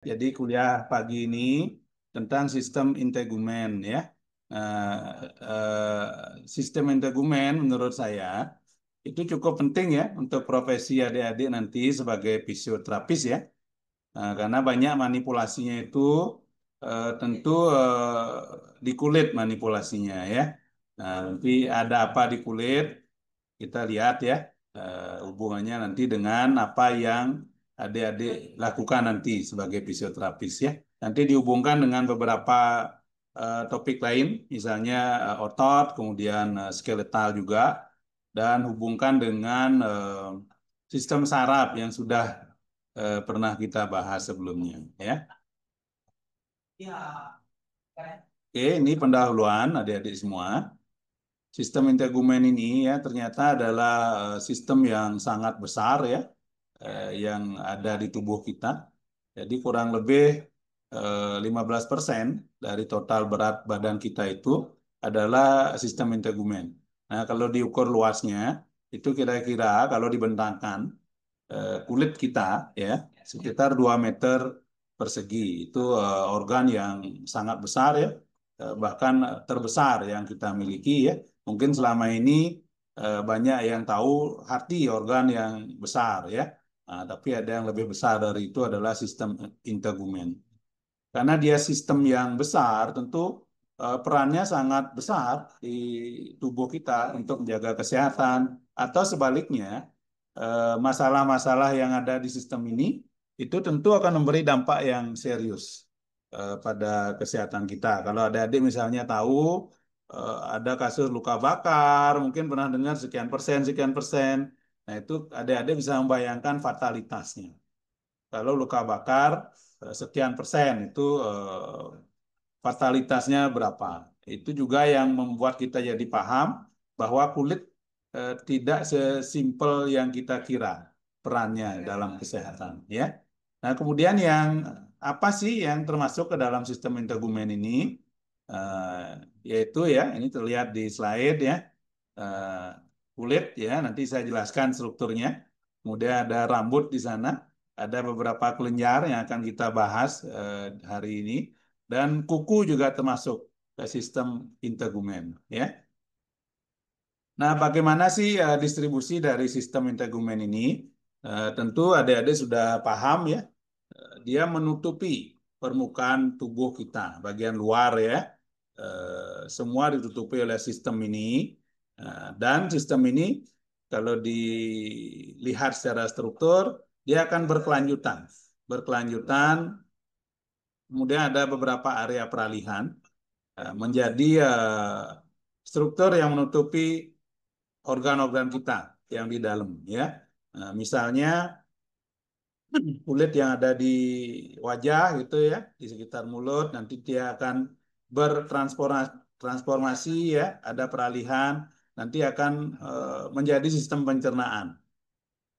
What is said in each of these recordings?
Jadi kuliah pagi ini tentang sistem integumen ya. Sistem integumen menurut saya itu cukup penting ya untuk profesi adik-adik nanti sebagai fisioterapis ya. Karena banyak manipulasinya itu tentu di kulit manipulasinya ya. Nanti ada apa di kulit kita lihat ya hubungannya nanti dengan apa yang adik-adik lakukan nanti sebagai fisioterapis ya. Nanti dihubungkan dengan beberapa topik lain, misalnya otot, kemudian skeletal juga, dan hubungkan dengan sistem saraf yang sudah pernah kita bahas sebelumnya ya. Oke, ini pendahuluan adik-adik semua. Sistem integumen ini ya ternyata adalah sistem yang sangat besar ya, yang ada di tubuh kita. Jadi kurang lebih 15% dari total berat badan kita itu adalah sistem integumen. Nah, kalau diukur luasnya, itu kira-kira kalau dibentangkan kulit kita ya sekitar 2 meter persegi. Itu organ yang sangat besar ya, bahkan terbesar yang kita miliki ya. Mungkin selama ini banyak yang tahu hati organ yang besar ya. Nah, tapi ada yang lebih besar dari itu adalah sistem integumen. Karena dia sistem yang besar, tentu perannya sangat besar di tubuh kita untuk menjaga kesehatan. Atau sebaliknya, masalah-masalah yang ada di sistem ini itu tentu akan memberi dampak yang serius pada kesehatan kita. Kalau adik-adik misalnya tahu ada kasus luka bakar, mungkin pernah dengar sekian persen, sekian persen. Nah, itu adik-adik bisa membayangkan fatalitasnya. Kalau luka bakar sekian persen itu fatalitasnya berapa. Itu juga yang membuat kita jadi paham bahwa kulit tidak sesimpel yang kita kira perannya dalam kesehatan ya. Nah, kemudian yang apa sih yang termasuk ke dalam sistem integumen ini? Eh, Yaitu ya, ini terlihat di slide ya. Eh, Kulit ya, nanti saya jelaskan strukturnya. Kemudian ada rambut di sana, ada beberapa kelenjar yang akan kita bahas hari ini, dan kuku juga termasuk ke sistem integumen ya. Nah, bagaimana sih distribusi dari sistem integumen ini? Tentu adik-adik sudah paham ya, dia menutupi permukaan tubuh kita, bagian luar ya. Semua ditutupi oleh sistem ini. Dan sistem ini kalau dilihat secara struktur, dia akan berkelanjutan. Berkelanjutan, kemudian ada beberapa area peralihan menjadi struktur yang menutupi organ-organ kita yang di dalam ya. Misalnya kulit yang ada di wajah gitu ya, di sekitar mulut, nanti dia akan bertransformasi ya, ada peralihan, nanti akan menjadi sistem pencernaan.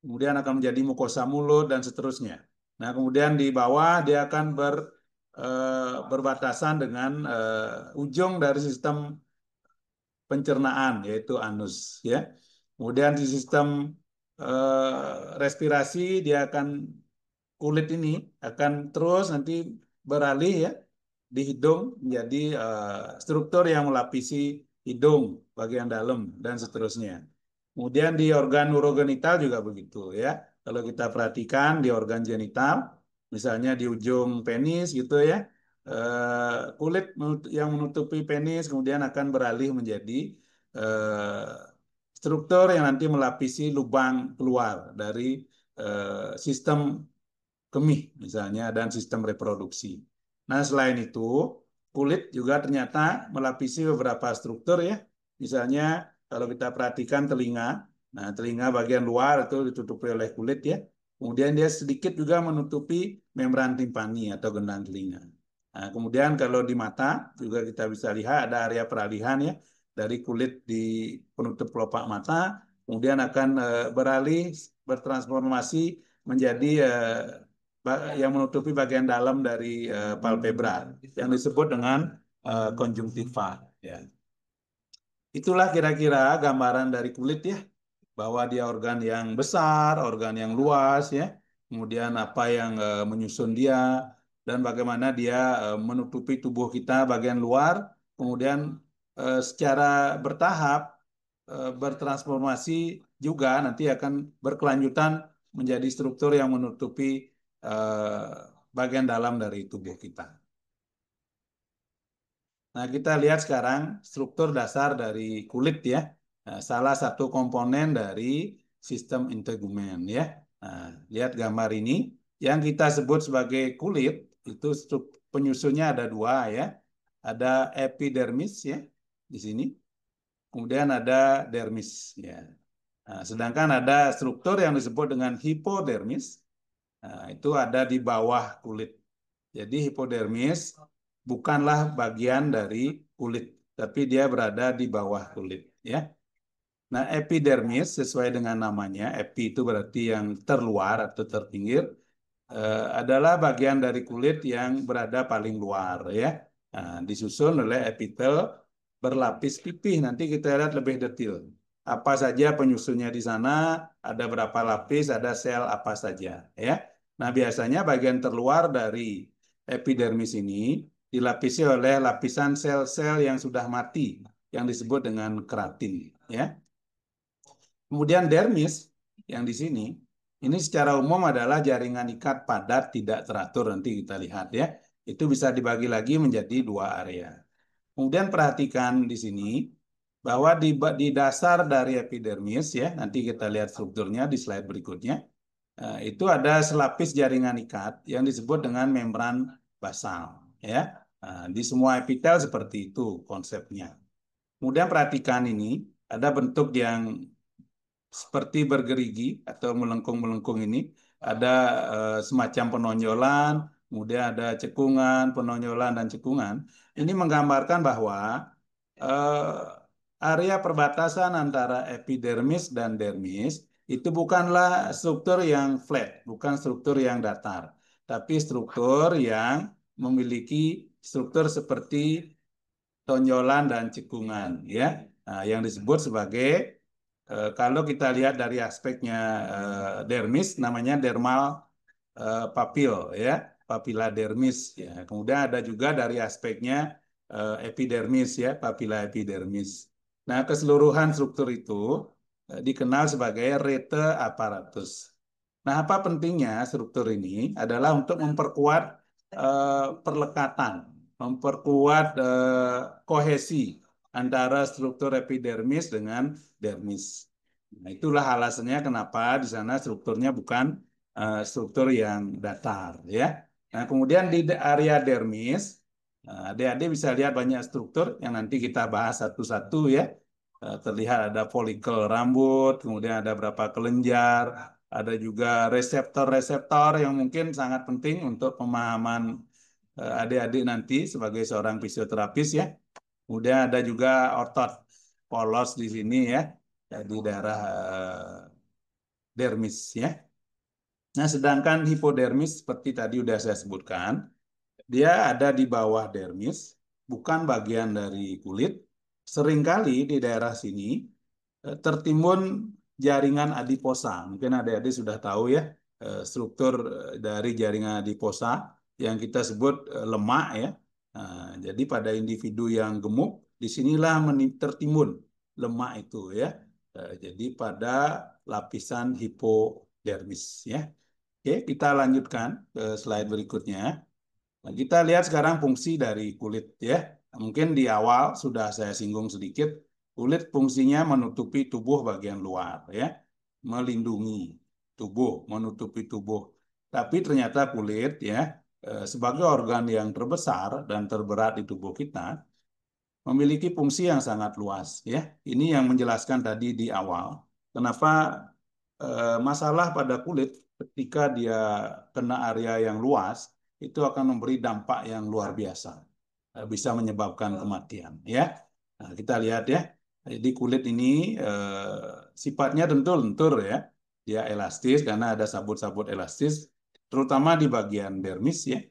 Kemudian akan menjadi mukosa mulut dan seterusnya. Nah, kemudian di bawah dia akan berbatasan dengan ujung dari sistem pencernaan yaitu anus ya. Kemudian di sistem respirasi dia akan kulit ini akan terus nanti beralih ya di hidung menjadi struktur yang melapisi hidung bagian dalam dan seterusnya. Kemudian di organ urogenital juga begitu ya. Kalau kita perhatikan di organ genital, misalnya di ujung penis gitu ya, kulit yang menutupi penis kemudian akan beralih menjadi eh, struktur yang nanti melapisi lubang keluar dari sistem kemih misalnya dan sistem reproduksi. Nah, selain itu, kulit juga ternyata melapisi beberapa struktur ya. Misalnya kalau kita perhatikan telinga, nah telinga bagian luar itu ditutupi oleh kulit ya. Kemudian dia sedikit juga menutupi membran timpani atau gendang telinga. Nah, kemudian kalau di mata juga kita bisa lihat ada area peralihan ya dari kulit di penutup kelopak mata, kemudian akan beralih bertransformasi menjadi yang menutupi bagian dalam dari palpebra yang disebut dengan konjungtiva. Ya. Itulah kira-kira gambaran dari kulit ya, bahwa dia organ yang besar, organ yang luas ya, kemudian apa yang menyusun dia, dan bagaimana dia menutupi tubuh kita bagian luar, kemudian secara bertahap bertransformasi juga nanti akan berkelanjutan menjadi struktur yang menutupi bagian dalam dari tubuh kita. Nah, kita lihat sekarang struktur dasar dari kulit ya. Nah, salah satu komponen dari sistem integumen ya. Nah, lihat gambar ini. Yang kita sebut sebagai kulit itu penyusunnya ada dua ya. Ada epidermis ya di sini. Kemudian ada dermis ya. Nah, sedangkan ada struktur yang disebut dengan hipodermis. Nah, itu ada di bawah kulit. Jadi hipodermis bukanlah bagian dari kulit, tapi dia berada di bawah kulit, ya. Nah, epidermis sesuai dengan namanya, epi itu berarti yang terluar atau terpinggir, adalah bagian dari kulit yang berada paling luar, ya. Nah, disusun oleh epitel berlapis pipih. Nanti kita lihat lebih detail. Apa saja penyusunnya di sana, ada berapa lapis, ada sel apa saja, ya. Nah, biasanya bagian terluar dari epidermis ini dilapisi oleh lapisan sel-sel yang sudah mati yang disebut dengan keratin, ya. Kemudian dermis yang di sini ini secara umum adalah jaringan ikat padat tidak teratur, nanti kita lihat ya. Itu bisa dibagi lagi menjadi dua area. Kemudian perhatikan di sini bahwa di dasar dari epidermis ya, nanti kita lihat strukturnya di slide berikutnya. Itu ada selapis jaringan ikat yang disebut dengan membran basal ya. Di semua epitel seperti itu konsepnya. Kemudian perhatikan ini ada bentuk yang seperti bergerigi atau melengkung-melengkung ini. Ada semacam penonjolan, kemudian ada cekungan, penonjolan, dan cekungan. Ini menggambarkan bahwa area perbatasan antara epidermis dan dermis itu bukanlah struktur yang flat, bukan struktur yang datar, tapi struktur yang memiliki struktur seperti tonjolan dan cekungan, ya. Nah, yang disebut sebagai kalau kita lihat dari aspeknya dermis, namanya dermal papil, ya, papila dermis. Ya. Kemudian ada juga dari aspeknya epidermis, ya, papila epidermis. Nah, keseluruhan struktur itu dikenal sebagai rete aparatus. Nah, apa pentingnya struktur ini adalah untuk memperkuat perlekatan, memperkuat kohesi antara struktur epidermis dengan dermis. Nah, itulah alasannya kenapa di sana strukturnya bukan struktur yang datar, ya. Nah, kemudian di area dermis, adik-adik bisa lihat banyak struktur yang nanti kita bahas satu-satu ya. Terlihat ada folikel rambut, kemudian ada berapa kelenjar, ada juga reseptor-reseptor yang mungkin sangat penting untuk pemahaman adik-adik nanti sebagai seorang fisioterapis ya. Kemudian ada juga otot polos di sini ya, di daerah dermis ya. Nah, sedangkan hipodermis seperti tadi sudah saya sebutkan, dia ada di bawah dermis, bukan bagian dari kulit. Seringkali di daerah sini tertimbun jaringan adiposa. Mungkin adik-adik sudah tahu ya struktur dari jaringan adiposa yang kita sebut lemak ya. Nah, jadi pada individu yang gemuk, disinilah tertimbun lemak itu ya. Jadi pada lapisan hipodermis ya. Oke, kita lanjutkan ke slide berikutnya. Nah, kita lihat sekarang fungsi dari kulit ya. Mungkin di awal sudah saya singgung sedikit, kulit fungsinya menutupi tubuh bagian luar ya, melindungi tubuh, menutupi tubuh. Tapi ternyata kulit ya sebagai organ yang terbesar dan terberat di tubuh kita memiliki fungsi yang sangat luas ya. Ini yang menjelaskan tadi di awal. Kenapa masalah pada kulit ketika dia kena area yang luas itu akan memberi dampak yang luar biasa, bisa menyebabkan kematian. Ya, nah, kita lihat ya. Jadi kulit ini sifatnya lentur-lentur ya, dia elastis karena ada sabut-sabut elastis, terutama di bagian dermis ya.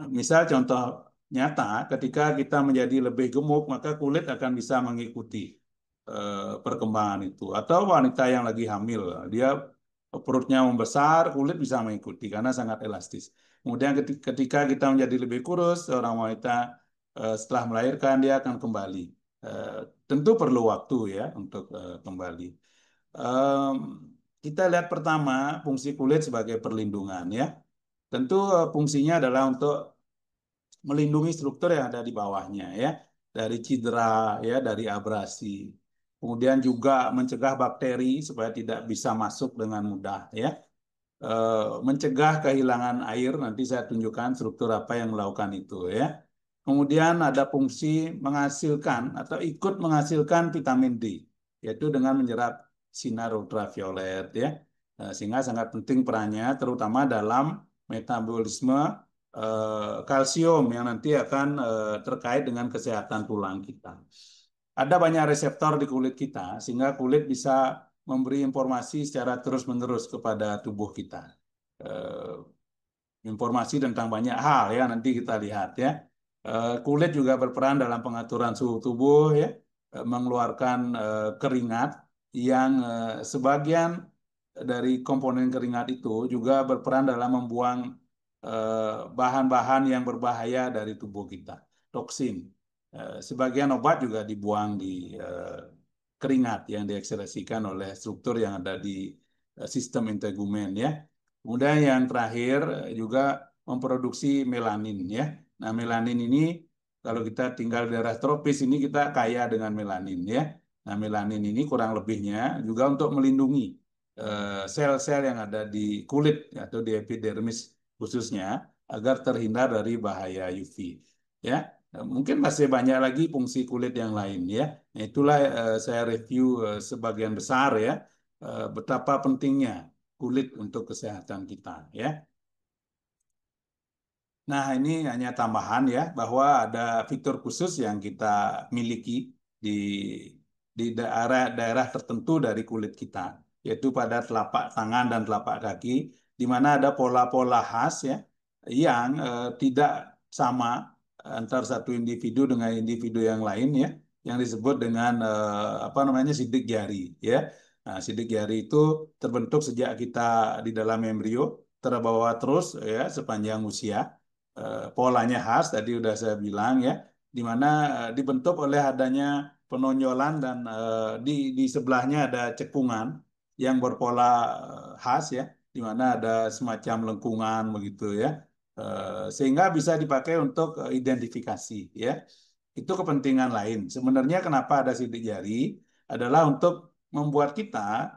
Misal contoh nyata, ketika kita menjadi lebih gemuk, maka kulit akan bisa mengikuti perkembangan itu. Atau wanita yang lagi hamil, dia perutnya membesar, kulit bisa mengikuti karena sangat elastis. Kemudian ketika kita menjadi lebih kurus, seorang wanita setelah melahirkan dia akan kembali. Tentu perlu waktu ya untuk kembali. Em, kita lihat pertama fungsi kulit sebagai perlindungan ya. Tentu fungsinya adalah untuk melindungi struktur yang ada di bawahnya ya, dari cedera ya, dari abrasi. Kemudian juga mencegah bakteri supaya tidak bisa masuk dengan mudah ya. Mencegah kehilangan air, nanti saya tunjukkan struktur apa yang melakukan itu ya. Kemudian ada fungsi menghasilkan atau ikut menghasilkan vitamin D, yaitu dengan menyerap sinar ultraviolet ya. Sehingga sangat penting perannya, terutama dalam metabolisme kalsium yang nanti akan terkait dengan kesehatan tulang kita. Ada banyak reseptor di kulit kita, sehingga kulit bisa memberi informasi secara terus-menerus kepada tubuh kita. Eh, Informasi tentang banyak hal ya, nanti kita lihat ya. Kulit juga berperan dalam pengaturan suhu tubuh ya, mengeluarkan keringat yang sebagian dari komponen keringat itu juga berperan dalam membuang bahan-bahan yang berbahaya dari tubuh kita, toksin. Sebagian obat juga dibuang di keringat yang diekspresikan oleh struktur yang ada di sistem integumen ya. Kemudian yang terakhir juga memproduksi melanin ya. Nah, melanin ini kalau kita tinggal di daerah tropis ini kita kaya dengan melanin ya. Nah, melanin ini kurang lebihnya juga untuk melindungi sel-sel yang ada di kulit atau di epidermis khususnya agar terhindar dari bahaya UV ya. Mungkin masih banyak lagi fungsi kulit yang lain ya. Nah, itulah saya review sebagian besar ya betapa pentingnya kulit untuk kesehatan kita ya. Nah, ini hanya tambahan ya bahwa ada fitur khusus yang kita miliki di daerah-daerah tertentu dari kulit kita, yaitu pada telapak tangan dan telapak kaki, di mana ada pola-pola khas ya yang tidak sama antar satu individu dengan individu yang lain ya, yang disebut dengan apa namanya sidik jari ya. Nah, sidik jari itu terbentuk sejak kita di dalam embrio, terbawa terus ya sepanjang usia. Polanya khas tadi udah saya bilang ya, di mana dibentuk oleh adanya penonjolan dan di sebelahnya ada cekungan yang berpola khas ya, di mana ada semacam lengkungan begitu ya. Sehingga bisa dipakai untuk identifikasi ya. Itu kepentingan lain. Sebenarnya kenapa ada sidik jari adalah untuk membuat kita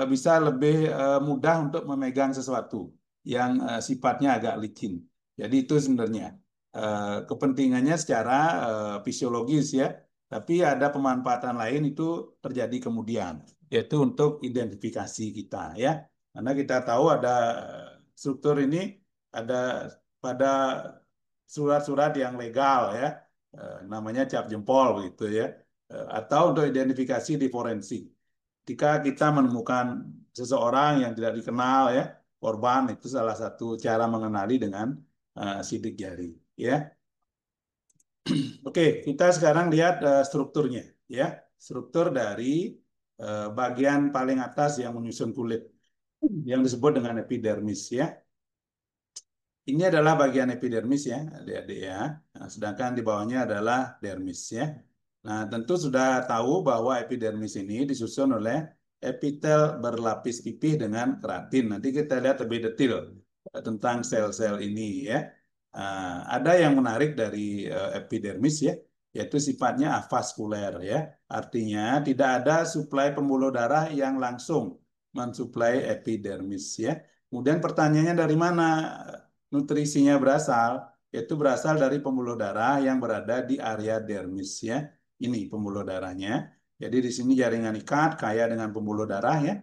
bisa lebih mudah untuk memegang sesuatu yang sifatnya agak licin. Jadi itu sebenarnya kepentingannya secara fisiologis ya, tapi ada pemanfaatan lain itu terjadi kemudian, yaitu untuk identifikasi kita ya. Karena kita tahu ada struktur ini ada pada surat-surat yang legal ya, namanya cap jempol gitu ya, atau untuk identifikasi di forensik. Ketika kita menemukan seseorang yang tidak dikenal ya, korban itu salah satu cara mengenali dengan sidik jari ya. Oke, kita sekarang lihat strukturnya ya. Struktur dari bagian paling atas yang menyusun kulit yang disebut dengan epidermis ya. Ini adalah bagian epidermis ya, adik-adik ya. Nah, sedangkan di bawahnya adalah dermis ya. Nah, tentu sudah tahu bahwa epidermis ini disusun oleh epitel berlapis pipih dengan keratin. Nanti kita lihat lebih detail tentang sel-sel ini ya. Ada yang menarik dari epidermis ya, yaitu sifatnya avaskuler ya. Artinya tidak ada suplai pembuluh darah yang langsung mensuplai epidermis ya. Kemudian pertanyaannya dari mana nutrisinya berasal? Yaitu berasal dari pembuluh darah yang berada di area dermis ya. Ini pembuluh darahnya. Jadi di sini jaringan ikat kaya dengan pembuluh darah ya.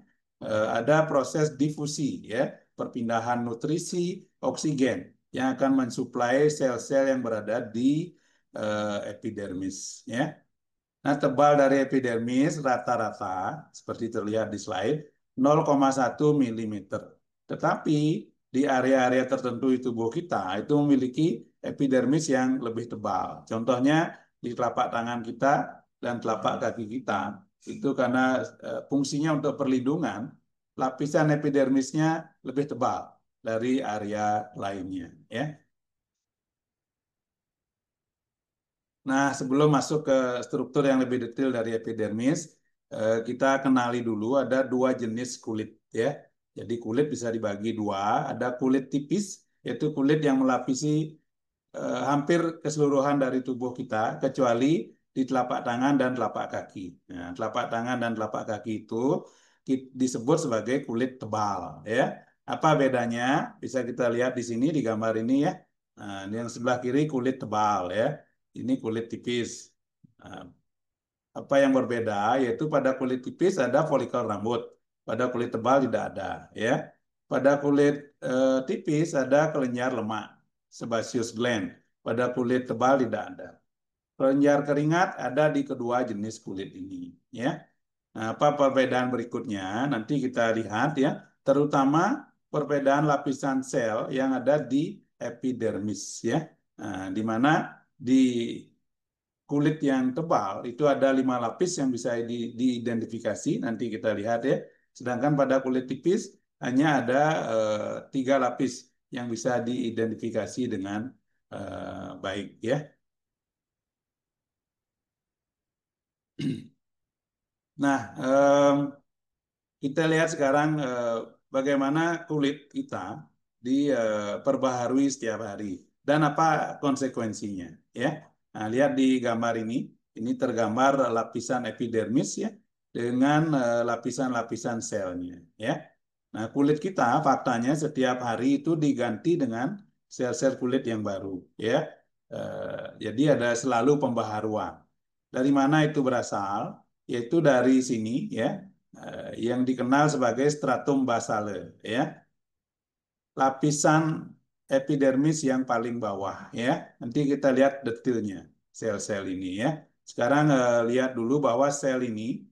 Ada proses difusi ya, perpindahan nutrisi oksigen yang akan mensuplai sel-sel yang berada di epidermis ya. Nah, tebal dari epidermis rata-rata seperti terlihat di slide 0,1 mm. Tetapi di area-area tertentu di tubuh kita itu memiliki epidermis yang lebih tebal. Contohnya di telapak tangan kita dan telapak kaki kita. Itu karena fungsinya untuk perlindungan, lapisan epidermisnya lebih tebal dari area lainnya, ya. Nah, sebelum masuk ke struktur yang lebih detail dari epidermis, kita kenali dulu ada dua jenis kulit, ya. Jadi kulit bisa dibagi dua, ada kulit tipis, yaitu kulit yang melapisi hampir keseluruhan dari tubuh kita, kecuali di telapak tangan dan telapak kaki. Nah, telapak tangan dan telapak kaki itu disebut sebagai kulit tebal, ya. Apa bedanya? Bisa kita lihat di sini di gambar ini, ya. Nah, ini yang sebelah kiri kulit tebal, ya. Ini kulit tipis. Nah, apa yang berbeda yaitu pada kulit tipis ada folikel rambut, pada kulit tebal tidak ada, ya. Pada kulit tipis ada kelenjar lemak, sebaceous gland. Pada kulit tebal tidak ada. Kelenjar keringat ada di kedua jenis kulit ini, ya. Nah, apa perbedaan berikutnya? Nanti kita lihat, ya, terutama perbedaan lapisan sel yang ada di epidermis, ya. Nah, di mana di kulit yang tebal itu ada 5 lapis yang bisa diidentifikasi, nanti kita lihat, ya. Sedangkan pada kulit tipis hanya ada 3 lapis yang bisa diidentifikasi dengan baik, ya. Nah, kita lihat sekarang bagaimana kulit kita diperbaharui setiap hari dan apa konsekuensinya, ya. Nah, lihat di gambar ini tergambar lapisan epidermis, ya, dengan lapisan-lapisan selnya, ya. Nah, kulit kita faktanya setiap hari itu diganti dengan sel-sel kulit yang baru, ya. Jadi ada selalu pembaharuan. Dari mana itu berasal? Yaitu dari sini, ya, yang dikenal sebagai stratum basale, ya, lapisan epidermis yang paling bawah, ya. Nanti kita lihat detailnya sel-sel ini, ya. Sekarang lihat dulu bahwa sel ini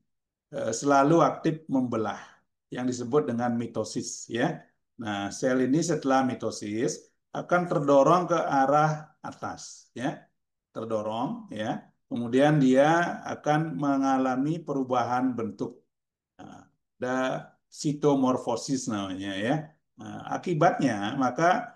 selalu aktif membelah yang disebut dengan mitosis, ya. Nah, sel ini setelah mitosis akan terdorong ke arah atas, ya, terdorong, ya. Kemudian dia akan mengalami perubahan bentuk. Nah, ada sitomorfosis namanya, ya. Nah, akibatnya maka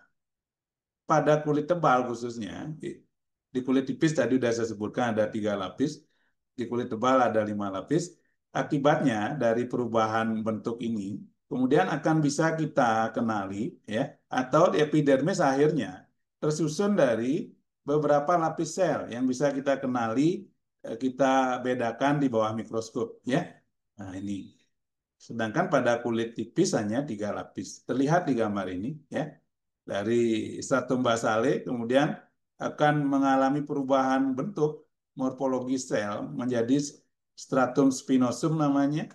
pada kulit tebal khususnya, di kulit tipis tadi sudah saya sebutkan ada 3 lapis, di kulit tebal ada 5 lapis. Akibatnya dari perubahan bentuk ini, kemudian akan bisa kita kenali, ya, atau epidermis akhirnya tersusun dari beberapa lapis sel yang bisa kita kenali, kita bedakan di bawah mikroskop, ya. Nah, ini. Sedangkan pada kulit tipis hanya 3 lapis. Terlihat di gambar ini, ya. Dari stratum basale kemudian akan mengalami perubahan bentuk morfologi sel menjadi stratum spinosum namanya,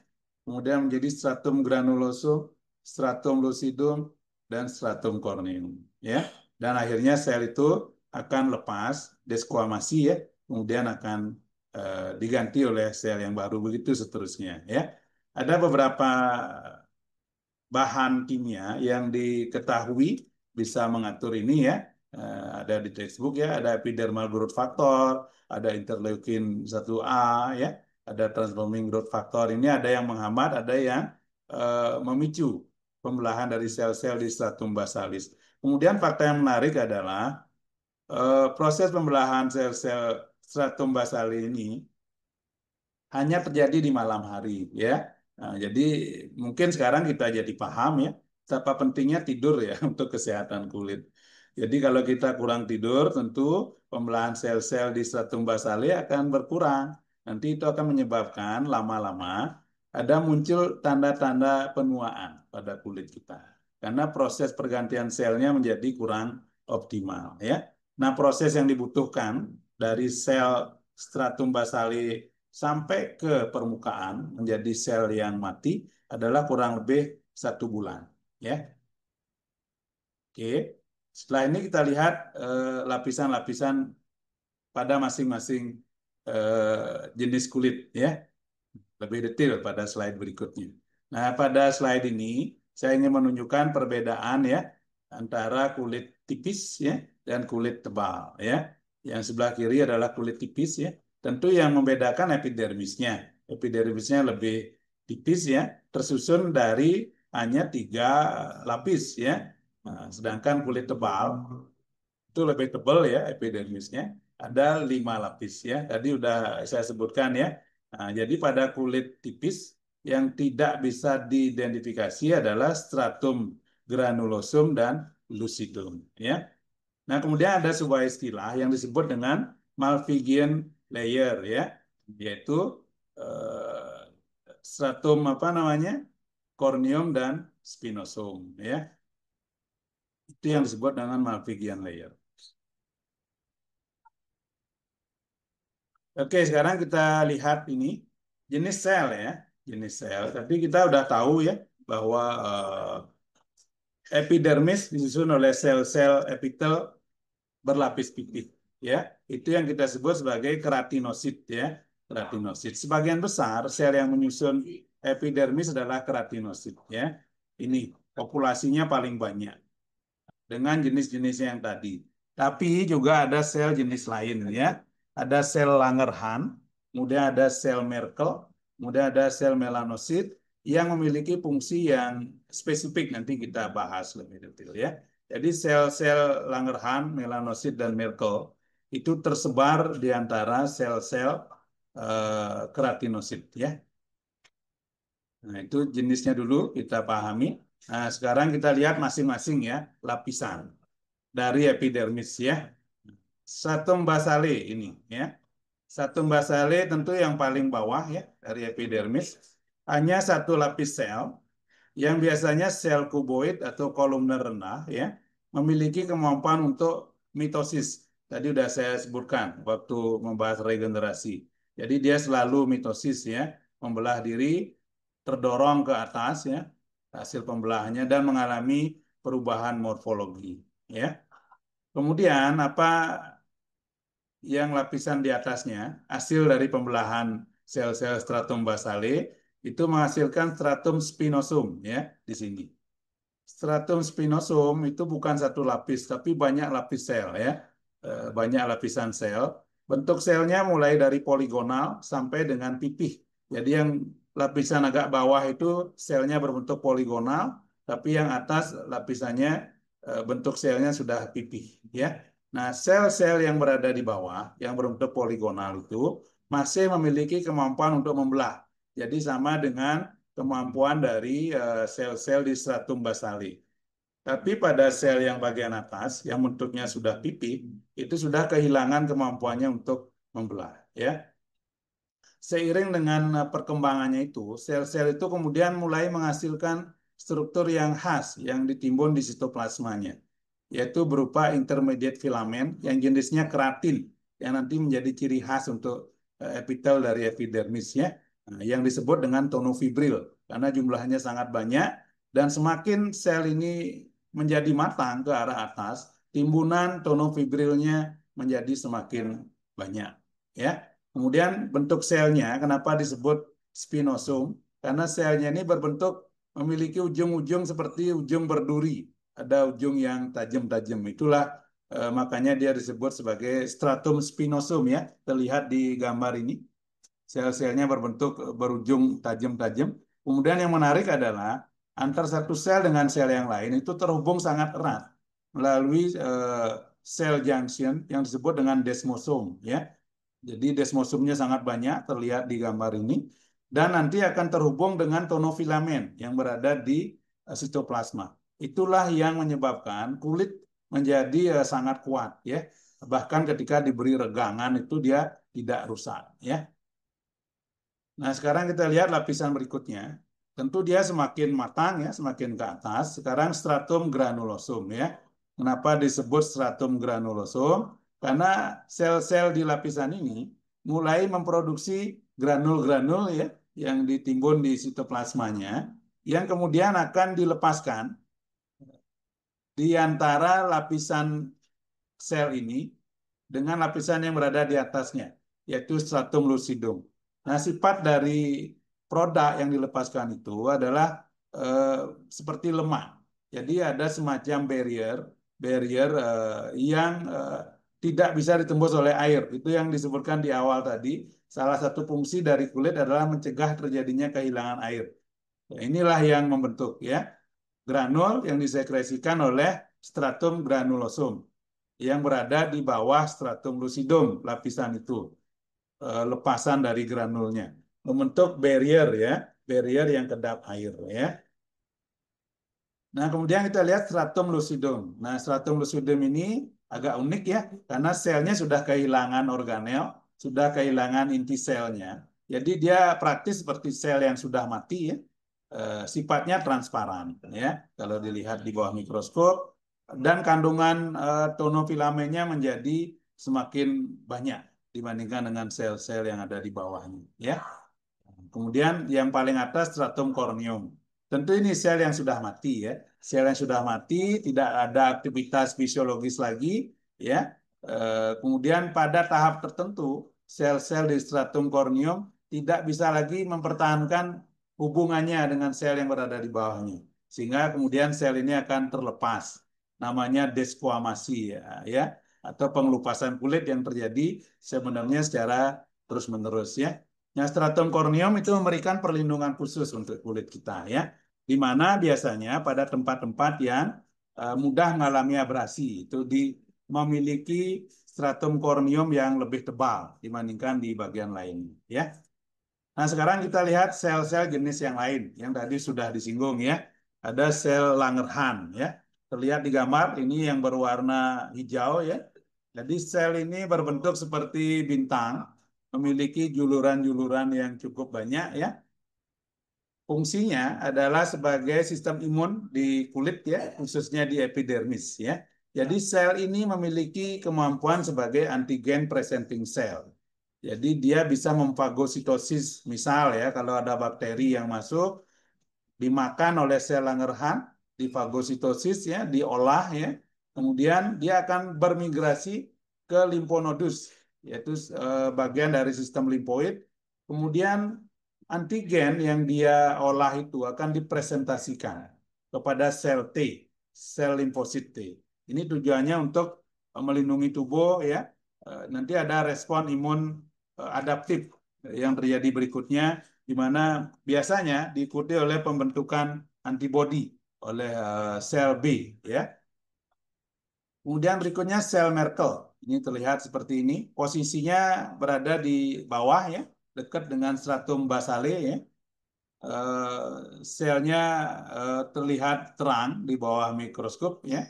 kemudian menjadi stratum granulosum, stratum lucidum, dan stratum corneum, ya. Dan akhirnya sel itu akan lepas, desquamasi, ya, kemudian akan diganti oleh sel yang baru, begitu seterusnya, ya. Ada beberapa bahan kimia yang diketahui bisa mengatur ini, ya. Ada di textbook, ya, ada epidermal growth factor, ada interleukin 1A, ya, ada transforming growth factor. Ini ada yang menghambat, ada yang memicu pembelahan dari sel-sel di stratum basalis. Kemudian fakta yang menarik adalah proses pembelahan sel-sel stratum basali ini hanya terjadi di malam hari, ya. Nah, jadi mungkin sekarang kita jadi paham, ya, betapa pentingnya tidur, ya, untuk kesehatan kulit. Jadi kalau kita kurang tidur, tentu pembelahan sel-sel di stratum basale akan berkurang. Nanti itu akan menyebabkan lama-lama ada muncul tanda-tanda penuaan pada kulit kita. Karena proses pergantian selnya menjadi kurang optimal, ya. Nah, proses yang dibutuhkan dari sel stratum basale sampai ke permukaan menjadi sel yang mati adalah kurang lebih 1 bulan, ya. Oke. Setelah ini kita lihat lapisan-lapisan pada masing-masing jenis kulit, ya. Lebih detail pada slide berikutnya. Nah, pada slide ini saya ingin menunjukkan perbedaan, ya, antara kulit tipis, ya, dan kulit tebal, ya. Yang sebelah kiri adalah kulit tipis, ya. Tentu yang membedakan epidermisnya. Epidermisnya lebih tipis, ya, tersusun dari hanya 3 lapis, ya. Nah, sedangkan kulit tebal itu lebih tebal ya epidermisnya, ada 5 lapis ya. Tadi udah saya sebutkan ya. Nah, jadi pada kulit tipis yang tidak bisa diidentifikasi adalah stratum granulosum dan lucidum ya. Nah, kemudian ada sebuah istilah yang disebut dengan Malpighian layer ya, yaitu eh, stratum apa namanya? Corneum dan spinosum ya. Itu yang disebut dengan Malpighian layer. Oke, sekarang kita lihat ini jenis sel ya, jenis sel. Tapi kita udah tahu ya bahwa epidermis disusun oleh sel-sel epitel berlapis pipih ya. Itu yang kita sebut sebagai keratinosit ya, keratinosit. Sebagian besar sel yang menyusun epidermis adalah keratinosit ya. Ini populasinya paling banyak dengan jenis-jenis yang tadi. Tapi juga ada sel jenis lain ya. Ada sel Langerhans, kemudian ada sel Merkel, kemudian ada sel melanosit yang memiliki fungsi yang spesifik, nanti kita bahas lebih detail ya. Jadi sel-sel Langerhans, melanosit dan Merkel itu tersebar di antara sel-sel keratinosit ya. Nah, itu jenisnya dulu kita pahami. Nah, sekarang kita lihat masing-masing ya lapisan dari epidermis ya. Stratum basale ini ya. Stratum basale tentu yang paling bawah ya dari epidermis. Hanya satu lapis sel yang biasanya sel kuboid atau kolumner rendah ya, memiliki kemampuan untuk mitosis. Tadi sudah saya sebutkan waktu membahas regenerasi. Jadi dia selalu mitosis ya, membelah diri, terdorong ke atas ya, hasil pembelahannya dan mengalami perubahan morfologi ya. Kemudian apa yang lapisan di atasnya, hasil dari pembelahan sel-sel stratum basale itu menghasilkan stratum spinosum ya di sini. Stratum spinosum itu bukan satu lapis, tapi banyak lapis sel ya. Banyak lapisan sel. Bentuk selnya mulai dari poligonal sampai dengan pipih. Jadi yang lapisan agak bawah itu selnya berbentuk poligonal, tapi yang atas lapisannya bentuk selnya sudah pipih ya. Nah, sel-sel yang berada di bawah yang berbentuk poligonal itu masih memiliki kemampuan untuk membelah. Jadi sama dengan kemampuan dari sel-sel di stratum basale. Tapi pada sel yang bagian atas, yang bentuknya sudah pipih, itu sudah kehilangan kemampuannya untuk membelah. Ya, seiring dengan perkembangannya itu, sel-sel itu kemudian mulai menghasilkan struktur yang khas yang ditimbun di sitoplasmanya, yaitu berupa intermediate filamen yang jenisnya keratin, yang nanti menjadi ciri khas untuk epitel dari epidermisnya, yang disebut dengan tonofibril, karena jumlahnya sangat banyak, dan semakin sel ini menjadi matang ke arah atas, timbunan tonofibrilnya menjadi semakin banyak. Ya, kemudian bentuk selnya, kenapa disebut spinosum? Karena selnya ini berbentuk memiliki ujung-ujung seperti ujung berduri. Ada ujung yang tajam-tajam. Itulah makanya dia disebut sebagai stratum spinosum ya. Terlihat di gambar ini. Sel-selnya berbentuk berujung tajam-tajam. Kemudian yang menarik adalah antar satu sel dengan sel yang lain itu terhubung sangat erat melalui sel junction yang disebut dengan desmosom ya. Jadi desmosumnya sangat banyak terlihat di gambar ini dan nanti akan terhubung dengan tonofilamen yang berada di sitoplasma. Itulah yang menyebabkan kulit menjadi sangat kuat ya. Bahkan ketika diberi regangan itu dia tidak rusak ya. Nah, sekarang kita lihat lapisan berikutnya. Tentu dia semakin matang ya, semakin ke atas. Sekarang stratum granulosum ya. Kenapa disebut stratum granulosum? Karena sel-sel di lapisan ini mulai memproduksi granul-granul ya yang ditimbun di sitoplasmanya yang kemudian akan dilepaskan di antara lapisan sel ini dengan lapisan yang berada di atasnya, yaitu stratum lucidum. Nah, sifat dari produk yang dilepaskan itu adalah eh, seperti lemak. Jadi ada semacam barrier, barrier yang tidak bisa ditembus oleh air. Itu yang disebutkan di awal tadi. Salah satu fungsi dari kulit adalah mencegah terjadinya kehilangan air. Nah, inilah yang membentuk ya. granul yang disekresikan oleh stratum granulosum yang berada di bawah stratum lucidum, lapisan itu, lepasan dari granulnya, membentuk barrier ya, barrier yang kedap air ya. Nah, kemudian kita lihat stratum lucidum. Nah, stratum lucidum ini agak unik ya, karena selnya sudah kehilangan organel, sudah kehilangan inti selnya. Jadi dia praktis seperti sel yang sudah mati ya. Sifatnya transparan ya, kalau dilihat di bawah mikroskop, dan kandungan tonofilamennya menjadi semakin banyak dibandingkan dengan sel-sel yang ada di bawahnya ya. Kemudian yang paling atas stratum corneum. Tentu ini sel yang sudah mati ya. Sel yang sudah mati tidak ada aktivitas fisiologis lagi ya. Kemudian pada tahap tertentu sel-sel di stratum corneum tidak bisa lagi mempertahankan hubungannya dengan sel yang berada di bawahnya. Sehingga kemudian sel ini akan terlepas. Namanya desquamasi ya, atau pengelupasan kulit yang terjadi sebenarnya secara terus-menerus ya. Nah, stratum corneum itu memberikan perlindungan khusus untuk kulit kita ya, di mana biasanya pada tempat-tempat yang mudah mengalami abrasi itu memiliki stratum corneum yang lebih tebal dibandingkan di bagian lain ya. Nah, sekarang kita lihat sel-sel jenis yang lain yang tadi sudah disinggung ya. Ada sel Langerhans ya. Terlihat di gambar ini yang berwarna hijau ya. Jadi sel ini berbentuk seperti bintang, memiliki juluran-juluran yang cukup banyak ya. Fungsinya adalah sebagai sistem imun di kulit ya, khususnya di epidermis ya. Jadi sel ini memiliki kemampuan sebagai antigen presenting cell. Jadi dia bisa memfagositosis, misal ya, kalau ada bakteri yang masuk dimakan oleh sel Langerhans, difagositosis ya, diolah ya. Kemudian dia akan bermigrasi ke limfonodus, yaitu bagian dari sistem limfoid. Kemudian antigen yang dia olah itu akan dipresentasikan kepada sel T, sel limfosit T. Ini tujuannya untuk melindungi tubuh ya. Nanti ada respon imun adaptif yang terjadi berikutnya, di mana biasanya diikuti oleh pembentukan antibodi oleh sel B ya. Kemudian berikutnya sel Merkel. Ini terlihat seperti ini. Posisinya berada di bawah ya, dekat dengan stratum basale ya. Selnya terlihat terang di bawah mikroskop ya.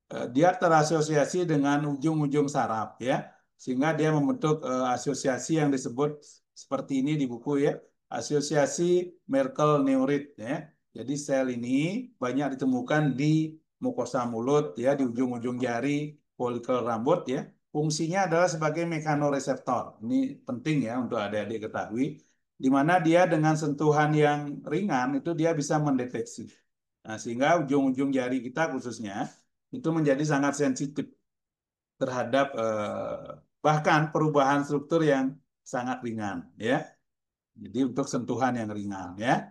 Dia terasosiasi dengan ujung-ujung saraf ya, sehingga dia membentuk asosiasi yang disebut seperti ini di buku ya, asosiasi Merkel-Neurit ya. Jadi sel ini banyak ditemukan di mukosa mulut ya, di ujung-ujung jari, folikel rambut ya. Fungsinya adalah sebagai mekanoreseptor. Ini penting ya untuk adik-adik ketahui, di mana dia dengan sentuhan yang ringan itu dia bisa mendeteksi. Nah, sehingga ujung-ujung jari kita khususnya itu menjadi sangat sensitif terhadap bahkan perubahan struktur yang sangat ringan ya. Jadi untuk sentuhan yang ringan ya.